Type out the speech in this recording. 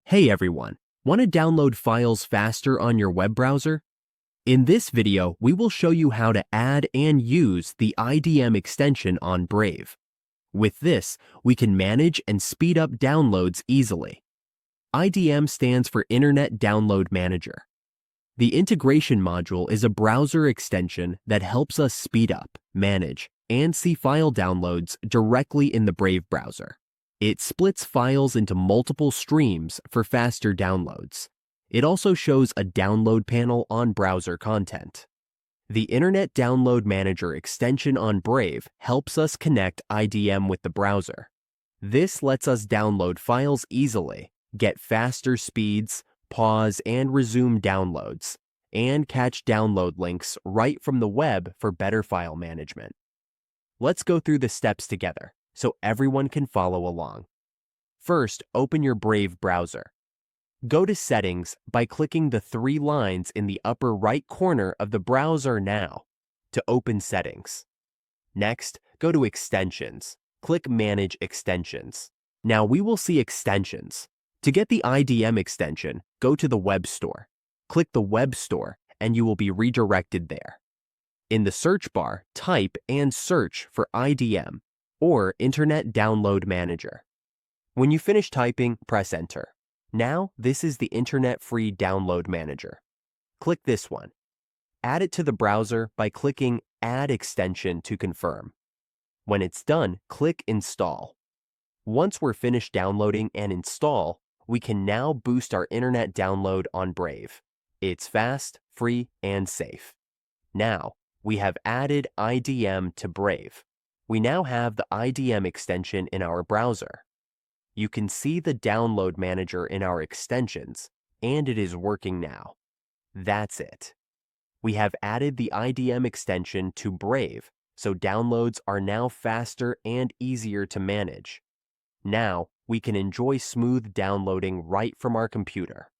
Hey everyone, want to download files faster on your web browser? In this video, we will show you how to add and use the IDM extension on Brave. With this, we can manage and speed up downloads easily. IDM stands for Internet Download Manager. The integration module is a browser extension that helps us speed up, manage, and see file downloads directly in the Brave browser. It splits files into multiple streams for faster downloads. It also shows a download panel on browser content. The Internet Download Manager extension on Brave helps us connect IDM with the browser. This lets us download files easily, get faster speeds, pause and resume downloads, and catch download links right from the web for better file management. Let's go through the steps together so everyone can follow along. First, open your Brave browser. Go to Settings by clicking the three lines in the upper right corner of the browser now to open Settings. Next, go to Extensions. Click Manage Extensions. Now we will see extensions. To get the IDM extension, go to the Web Store. Click the Web Store and you will be redirected there. In the search bar, type and search for IDM or Internet Download Manager. When you finish typing, press Enter. Now, this is the Internet Free Download Manager. Click this one. Add it to the browser by clicking Add Extension to confirm. When it's done, click Install. Once we're finished downloading and install, we can now boost our internet download on Brave. It's fast, free, and safe. Now, we have added IDM to Brave. We now have the IDM extension in our browser. You can see the download manager in our extensions, and it is working now. That's it. We have added the IDM extension to Brave, so downloads are now faster and easier to manage. Now, we can enjoy smooth downloading right from our computer.